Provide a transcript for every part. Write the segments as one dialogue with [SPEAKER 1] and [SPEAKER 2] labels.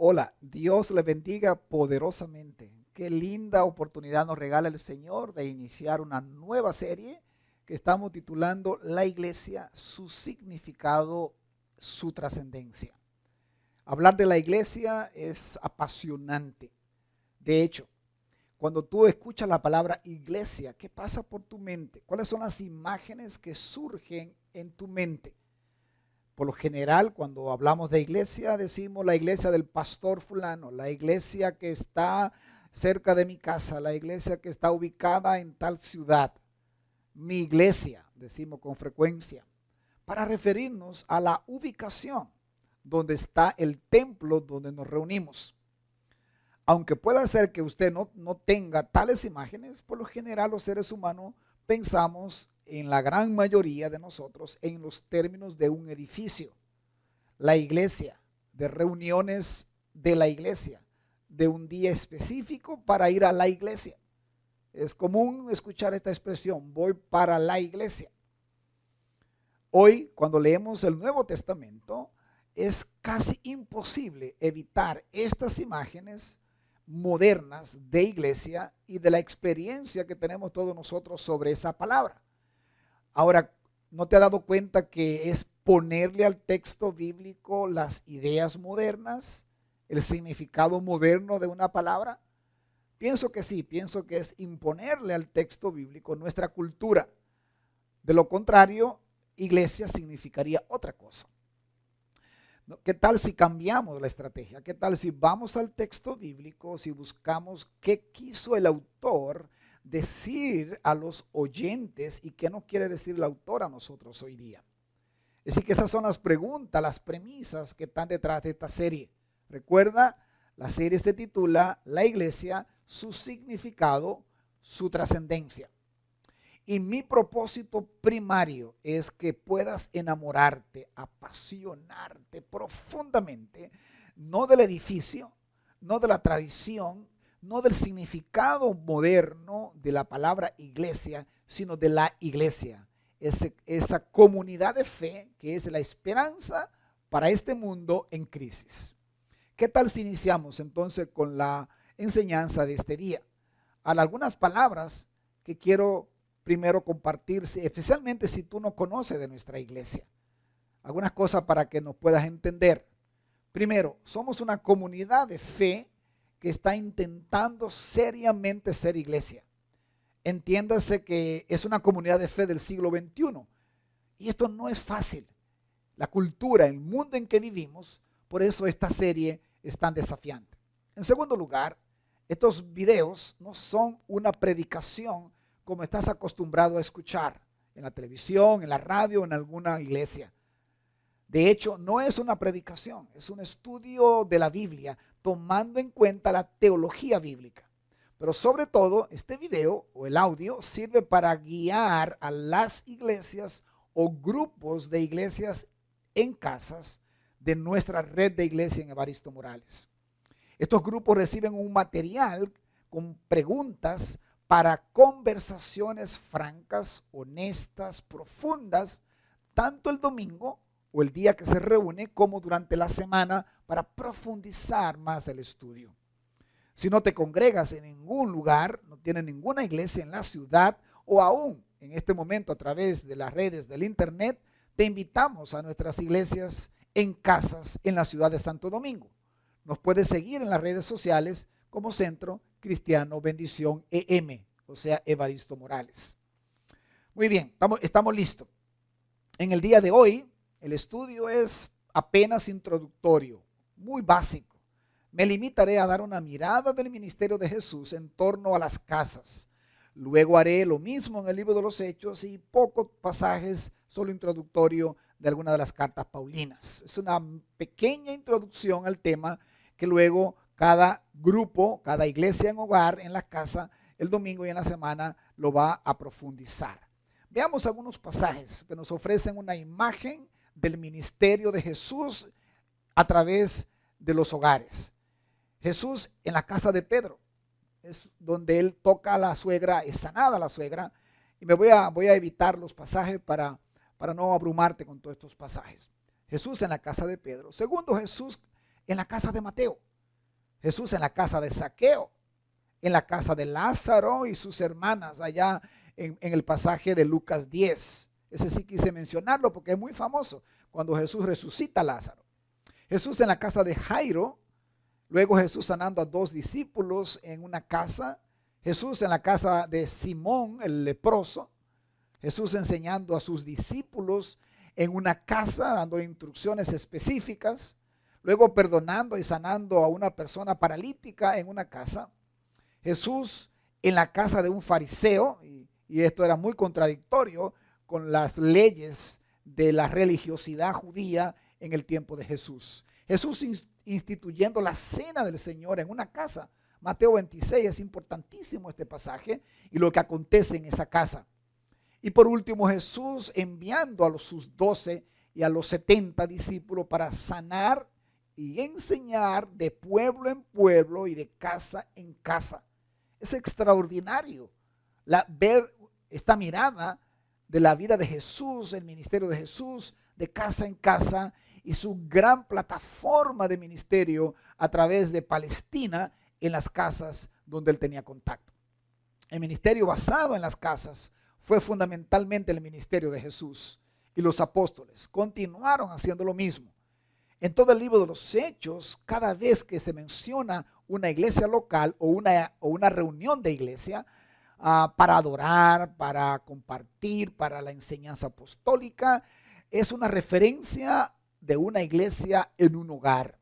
[SPEAKER 1] Hola, Dios le bendiga poderosamente. Qué linda oportunidad nos regala el Señor de iniciar una nueva serie que estamos titulando La Iglesia, su significado, su trascendencia. Hablar de la iglesia es apasionante. De hecho, cuando tú escuchas la palabra iglesia, ¿qué pasa por tu mente? ¿Cuáles son las imágenes que surgen en tu mente? Por lo general, cuando hablamos de iglesia, decimos la iglesia del pastor fulano, la iglesia que está cerca de mi casa, la iglesia que está ubicada en tal ciudad. Mi iglesia, decimos con frecuencia, para referirnos a la ubicación donde está el templo donde nos reunimos. Aunque pueda ser que usted no tenga tales imágenes, por lo general los seres humanos pensamos en la gran mayoría de nosotros en los términos de un edificio, la iglesia, de reuniones de la iglesia, de un día específico para ir a la iglesia. Es común escuchar esta expresión, voy para la iglesia. Hoy, cuando leemos el Nuevo Testamento, es casi imposible evitar estas imágenes modernas de iglesia y de la experiencia que tenemos todos nosotros sobre esa palabra. Ahora, ¿no te has dado cuenta que es ponerle al texto bíblico las ideas modernas, el significado moderno de una palabra? Pienso que sí, pienso que es imponerle al texto bíblico nuestra cultura. De lo contrario, iglesia significaría otra cosa. ¿Qué tal si cambiamos la estrategia? ¿Qué tal si vamos al texto bíblico, si buscamos qué quiso el autor decir a los oyentes y qué nos quiere decir el autor a nosotros hoy día? Es decir, que esas son las preguntas, las premisas que están detrás de esta serie. Recuerda, la serie se titula La Iglesia, su significado, su trascendencia. Y mi propósito primario es que puedas enamorarte, apasionarte profundamente, no del edificio, no de la tradición, no del significado moderno de la palabra iglesia, sino de la iglesia. Esa comunidad de fe que es la esperanza para este mundo en crisis. ¿Qué tal si iniciamos entonces con la enseñanza de este día? Hay algunas palabras que quiero primero compartirse, especialmente si tú no conoces de nuestra iglesia. Algunas cosas para que nos puedas entender. Primero, somos una comunidad de fe que está intentando seriamente ser iglesia. Entiéndase que es una comunidad de fe del siglo XXI. Y esto no es fácil. La cultura, el mundo en que vivimos, por eso esta serie es tan desafiante. En segundo lugar, estos videos no son una predicación como estás acostumbrado a escuchar en la televisión, en la radio, en alguna iglesia. De hecho, no es una predicación, es un estudio de la Biblia tomando en cuenta la teología bíblica. Pero sobre todo, este video o el audio sirve para guiar a las iglesias o grupos de iglesias en casas de nuestra red de iglesia en Evaristo Morales. Estos grupos reciben un material con preguntas para conversaciones francas, honestas, profundas, tanto el domingo o el día que se reúne como durante la semana para profundizar más el estudio. Si no te congregas en ningún lugar, no tienes ninguna iglesia en la ciudad o aún en este momento a través de las redes del internet, te invitamos a nuestras iglesias en casas en la ciudad de Santo Domingo. Nos puedes seguir en las redes sociales como Centro Cristiano Bendición EM, o sea, Evaristo Morales. Muy bien, estamos listos. En el día de hoy, el estudio es apenas introductorio, muy básico. Me limitaré a dar una mirada del ministerio de Jesús en torno a las casas. Luego haré lo mismo en el libro de los Hechos y pocos pasajes, solo introductorio de algunas de las cartas paulinas. Es una pequeña introducción al tema que luego cada grupo, cada iglesia en hogar, en la casa, el domingo y en la semana lo va a profundizar. Veamos algunos pasajes que nos ofrecen una imagen del ministerio de Jesús a través de los hogares. Jesús en la casa de Pedro, es donde él toca a la suegra, es sanada la suegra, y voy a evitar los pasajes para no abrumarte con todos estos pasajes. Jesús en la casa de Pedro. Segundo, Jesús en la casa de Mateo. Jesús en la casa de Zaqueo, en la casa de Lázaro y sus hermanas, allá en el pasaje de Lucas 10. Ese sí quise mencionarlo porque es muy famoso, cuando Jesús resucita a Lázaro. Jesús en la casa de Jairo, luego Jesús sanando a 2 discípulos en una casa. Jesús en la casa de Simón, el leproso. Jesús enseñando a sus discípulos en una casa, dando instrucciones específicas. Luego perdonando y sanando a una persona paralítica en una casa. Jesús en la casa de un fariseo, y esto era muy contradictorio con las leyes de la religiosidad judía en el tiempo de Jesús. Jesús instituyendo la cena del Señor en una casa. Mateo 26, es importantísimo este pasaje y lo que acontece en esa casa. Y por último, Jesús enviando a sus 12 y a los 70 discípulos para sanar y enseñar de pueblo en pueblo y de casa en casa. Es extraordinario ver esta mirada de la vida de Jesús, el ministerio de Jesús, de casa en casa, y su gran plataforma de ministerio a través de Palestina en las casas donde él tenía contacto. El ministerio basado en las casas fue fundamentalmente el ministerio de Jesús, y los apóstoles continuaron haciendo lo mismo. En todo el libro de los Hechos, cada vez que se menciona una iglesia local o una reunión de iglesia, para adorar, para compartir, para la enseñanza apostólica, es una referencia de una iglesia en un hogar.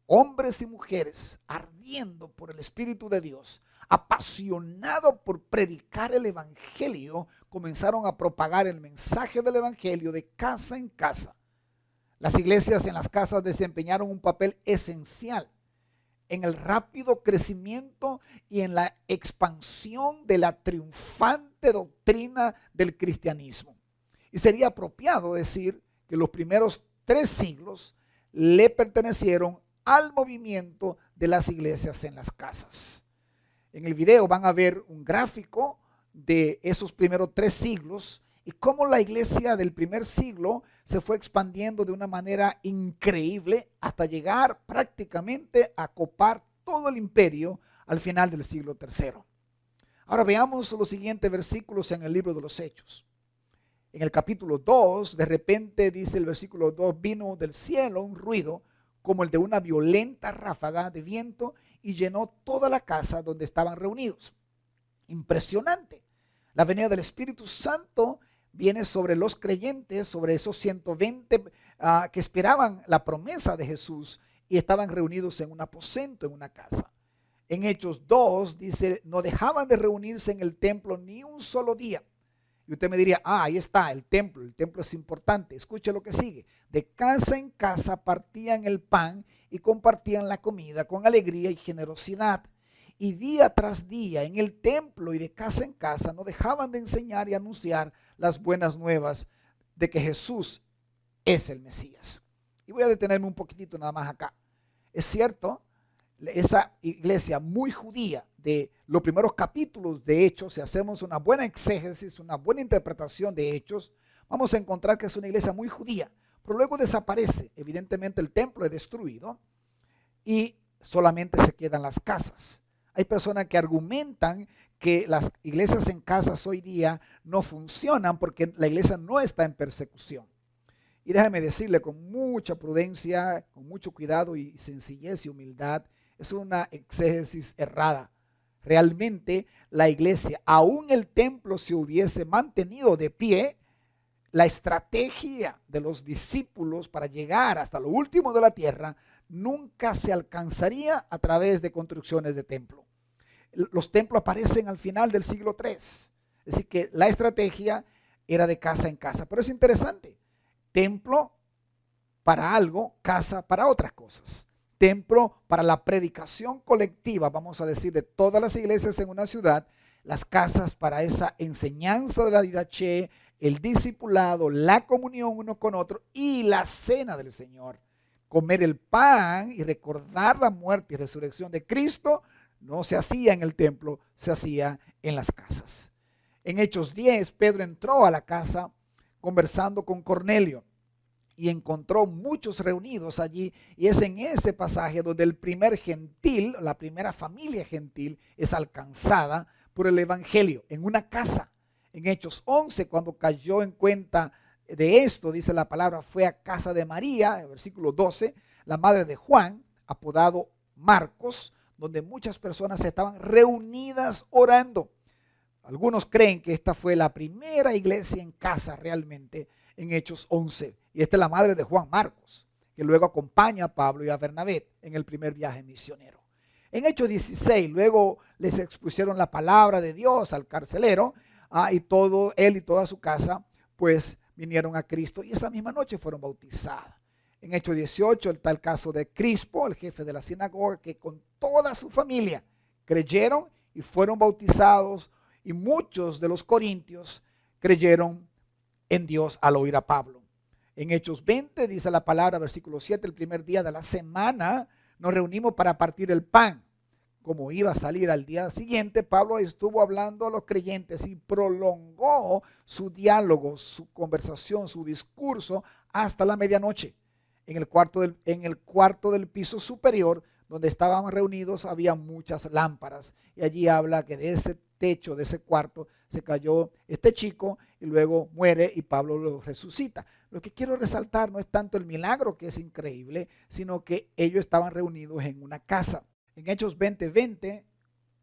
[SPEAKER 1] Hombres y mujeres ardiendo por el Espíritu de Dios, apasionados por predicar el Evangelio, comenzaron a propagar el mensaje del Evangelio de casa en casa. Las iglesias en las casas desempeñaron un papel esencial en el rápido crecimiento y en la expansión de la triunfante doctrina del cristianismo. Y sería apropiado decir que los primeros 3 siglos le pertenecieron al movimiento de las iglesias en las casas. En el video van a ver un gráfico de esos primeros 3 siglos y cómo la iglesia del primer siglo se fue expandiendo de una manera increíble hasta llegar prácticamente a copar todo el imperio al final del siglo III. Ahora veamos los siguientes versículos en el libro de los Hechos. En el capítulo 2, de repente dice el versículo 2, vino del cielo un ruido como el de una violenta ráfaga de viento y llenó toda la casa donde estaban reunidos. Impresionante. La venida del Espíritu Santo viene sobre los creyentes, sobre esos 120 que esperaban la promesa de Jesús y estaban reunidos en un aposento, en una casa. En Hechos 2 dice, no dejaban de reunirse en el templo ni un solo día. Y usted me diría, ahí está el templo es importante. Escuche lo que sigue. De casa en casa partían el pan y compartían la comida con alegría y generosidad. Y día tras día en el templo y de casa en casa no dejaban de enseñar y anunciar las buenas nuevas de que Jesús es el Mesías. Y voy a detenerme un poquitito nada más acá. Es cierto, esa iglesia muy judía de los primeros capítulos de Hechos, si hacemos una buena exégesis, una buena interpretación de Hechos, vamos a encontrar que es una iglesia muy judía. Pero luego desaparece, evidentemente el templo es destruido y solamente se quedan las casas. Hay personas que argumentan que las iglesias en casas hoy día no funcionan porque la iglesia no está en persecución. Y déjame decirle con mucha prudencia, con mucho cuidado y sencillez y humildad, es una exégesis errada. Realmente la iglesia, aún el templo se hubiese mantenido de pie, la estrategia de los discípulos para llegar hasta lo último de la tierra nunca se alcanzaría a través de construcciones de templo. Los templos aparecen al final del siglo III. Es decir, que la estrategia era de casa en casa. Pero es interesante. Templo para algo, casa para otras cosas. Templo para la predicación colectiva, vamos a decir, de todas las iglesias en una ciudad. Las casas para esa enseñanza de la didaché, el discipulado, la comunión uno con otro y la cena del Señor. Comer el pan y recordar la muerte y resurrección de Cristo no se hacía en el templo, se hacía en las casas. En Hechos 10, Pedro entró a la casa conversando con Cornelio. y encontró muchos reunidos allí, y es en ese pasaje donde el primer gentil, la primera familia gentil, es alcanzada por el evangelio en una casa. En Hechos 11, cuando cayó en cuenta de esto, dice la palabra, fue a casa de María, en versículo 12, la madre de Juan, apodado Marcos, donde muchas personas estaban reunidas orando. Algunos creen que esta fue la primera iglesia en casa realmente en Hechos 11. Y esta es la madre de Juan, Marcos, que luego acompaña a Pablo y a Bernabé en el primer viaje misionero. En Hechos 16, luego les expusieron la palabra de Dios al carcelero, y todo él y toda su casa, pues vinieron a Cristo y esa misma noche fueron bautizadas. En Hechos 18 está el caso de Crispo, el jefe de la sinagoga, que con toda su familia creyeron y fueron bautizados, y muchos de los corintios creyeron en Dios al oír a Pablo. En Hechos 20 dice la palabra, versículo 7, el primer día de la semana nos reunimos para partir el pan. Como iba a salir al día siguiente, Pablo estuvo hablando a los creyentes y prolongó su diálogo, su conversación, su discurso hasta la medianoche. En el cuarto del piso superior, donde estábamos reunidos, había muchas lámparas. Y allí habla que de ese techo, de ese cuarto, se cayó este chico y luego muere y Pablo lo resucita. Lo que quiero resaltar no es tanto el milagro, que es increíble, sino que ellos estaban reunidos en una casa. En Hechos 20:20,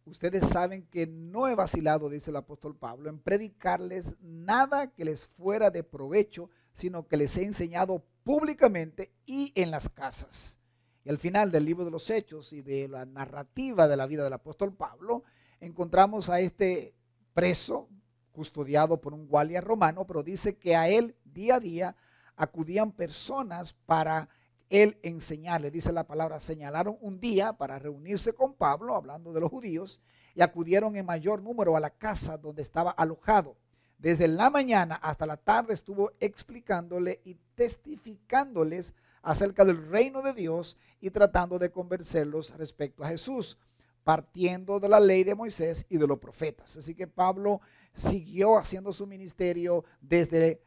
[SPEAKER 1] ustedes saben que no he vacilado, dice el apóstol Pablo, en predicarles nada que les fuera de provecho, sino que les he enseñado públicamente y en las casas. Y al final del libro de los Hechos y de la narrativa de la vida del apóstol Pablo, encontramos a este preso custodiado por un guardia romano, pero dice que a él día a día acudían personas para él enseñarle. Dice la palabra, señalaron un día para reunirse con Pablo, hablando de los judíos, y acudieron en mayor número a la casa donde estaba alojado. Desde la mañana hasta la tarde estuvo explicándole y testificándoles acerca del reino de Dios y tratando de convencerlos respecto a Jesús, partiendo de la ley de Moisés y de los profetas. Así que Pablo siguió haciendo su ministerio desde,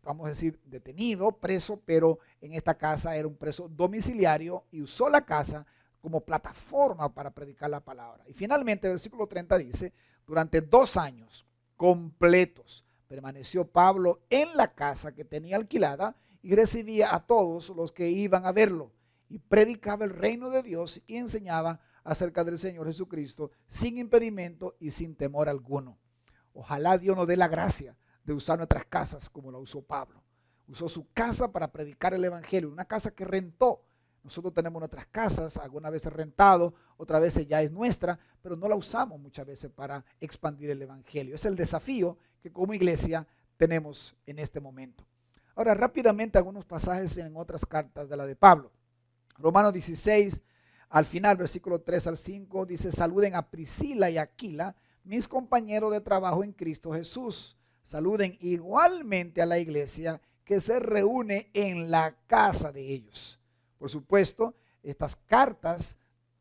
[SPEAKER 1] vamos a decir, detenido, preso, pero en esta casa era un preso domiciliario y usó la casa como plataforma para predicar la palabra. Y finalmente el versículo 30 dice, durante 2 años completos permaneció Pablo en la casa que tenía alquilada y recibía a todos los que iban a verlo y predicaba el reino de Dios y enseñaba acerca del Señor Jesucristo sin impedimento y sin temor alguno. Ojalá Dios nos dé la gracia de usar nuestras casas como la usó Pablo. Usó su casa para predicar el evangelio, una casa que rentó. Nosotros tenemos nuestras casas, algunas veces rentado, otras veces ya es nuestra, pero no la usamos muchas veces para expandir el evangelio. Es el desafío que como iglesia tenemos en este momento. Ahora rápidamente algunos pasajes en otras cartas de la de Pablo. Romanos 16, al final, versículo 3 al 5, dice, saluden a Priscila y Aquila, mis compañeros de trabajo en Cristo Jesús. Saluden igualmente a la iglesia que se reúne en la casa de ellos. Por supuesto, estas cartas,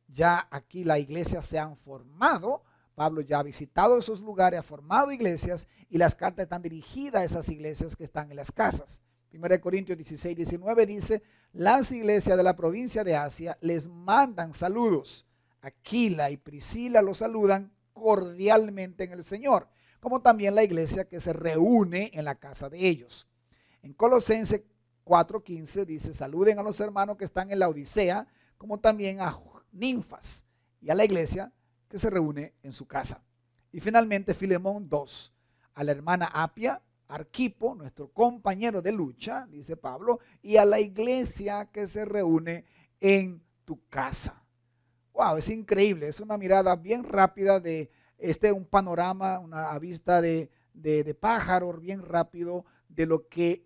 [SPEAKER 1] ya aquí la iglesia se han formado. Pablo ya ha visitado esos lugares, ha formado iglesias y las cartas están dirigidas a esas iglesias que están en las casas. 1 Corintios 16, 19 dice, las iglesias de la provincia de Asia les mandan saludos. Aquila y Priscila los saludan cordialmente en el Señor, como también la iglesia que se reúne en la casa de ellos. En Colosenses 4:15 dice, saluden a los hermanos que están en la Odisea, como también a Ninfas y a la iglesia que se reúne en su casa. Y finalmente Filemón 2, a la hermana Apia, Arquipo, nuestro compañero de lucha, dice Pablo, y a la iglesia que se reúne en tu casa. Wow, es increíble, es una mirada bien rápida de un panorama, una vista de pájaro bien rápido de lo que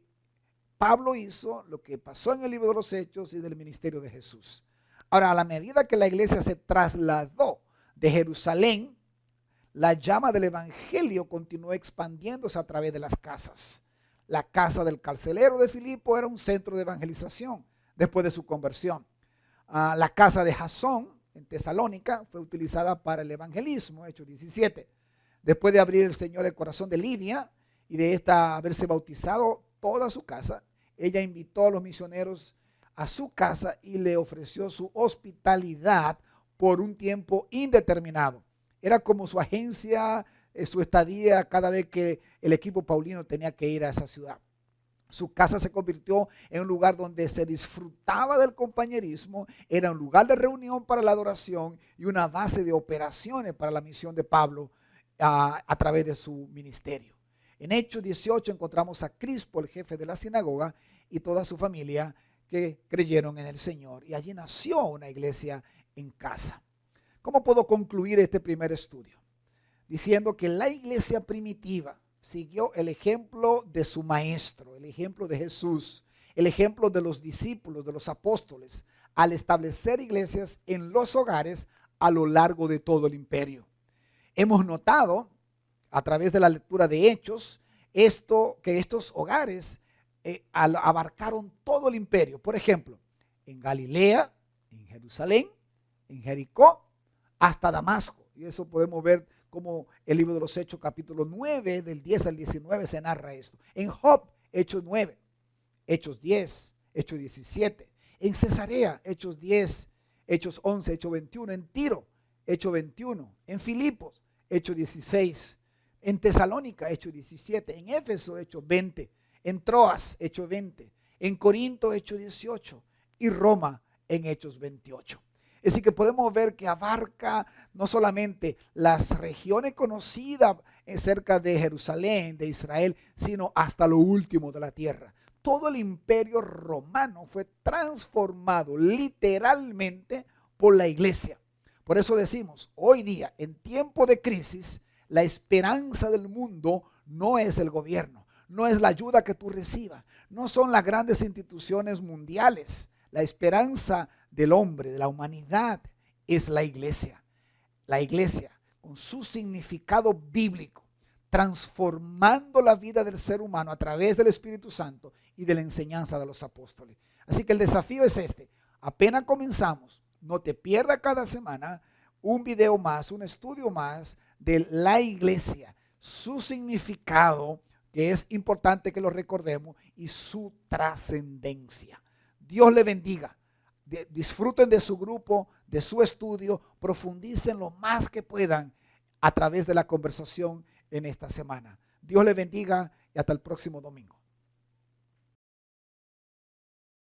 [SPEAKER 1] Pablo hizo, lo que pasó en el libro de los Hechos y del ministerio de Jesús. Ahora, a la medida que la iglesia se trasladó de Jerusalén, la llama del evangelio continuó expandiéndose a través de las casas. La casa del carcelero de Filipo era un centro de evangelización después de su conversión. La casa de Jasón en Tesalónica fue utilizada para el evangelismo, Hechos 17. Después de abrir el Señor el corazón de Lidia y de esta haberse bautizado toda su casa, ella invitó a los misioneros a su casa y le ofreció su hospitalidad por un tiempo indeterminado. Era como su agencia, su estadía cada vez que el equipo paulino tenía que ir a esa ciudad. Su casa se convirtió en un lugar donde se disfrutaba del compañerismo, era un lugar de reunión para la adoración y una base de operaciones para la misión de Pablo a través de su ministerio. En Hechos 18 encontramos a Crispo, el jefe de la sinagoga, y toda su familia que creyeron en el Señor. Y allí nació una iglesia en casa. ¿Cómo puedo concluir este primer estudio? Diciendo que la iglesia primitiva siguió el ejemplo de su maestro, el ejemplo de Jesús, el ejemplo de los discípulos, de los apóstoles, al establecer iglesias en los hogares a lo largo de todo el imperio. Hemos notado a través de la lectura de Hechos que estos hogares abarcaron todo el imperio. Por ejemplo, en Galilea, en Jerusalén, en Jericó, hasta Damasco. Y eso podemos ver como el libro de los Hechos, capítulo 9, del 10 al 19, se narra esto. En Job, Hechos 9, Hechos 10, Hechos 17. En Cesarea, Hechos 10, Hechos 11, Hechos 21. En Tiro, Hechos 21. En Filipos, Hechos 16. En Tesalónica, Hechos 17. En Éfeso, Hechos 20. En Troas, Hechos 20. En Corinto, Hechos 18. Y Roma, en Hechos 28. Es decir, que podemos ver que abarca no solamente las regiones conocidas cerca de Jerusalén, de Israel, sino hasta lo último de la tierra. Todo el imperio romano fue transformado literalmente por la iglesia. Por eso decimos, hoy día, en tiempo de crisis, la esperanza del mundo no es el gobierno, no es la ayuda que tú recibas, no son las grandes instituciones mundiales. La esperanza del hombre, de la humanidad, es la iglesia. La iglesia, con su significado bíblico, transformando la vida del ser humano a través del Espíritu Santo y de la enseñanza de los apóstoles. Así que el desafío es este. Apenas comenzamos, no te pierdas cada semana un video más, un estudio más de la iglesia, su significado, que es importante que lo recordemos, y su trascendencia. Dios le bendiga. Disfruten de su grupo, de su estudio, profundicen lo más que puedan a través de la conversación en esta semana. Dios le bendiga y hasta el próximo domingo.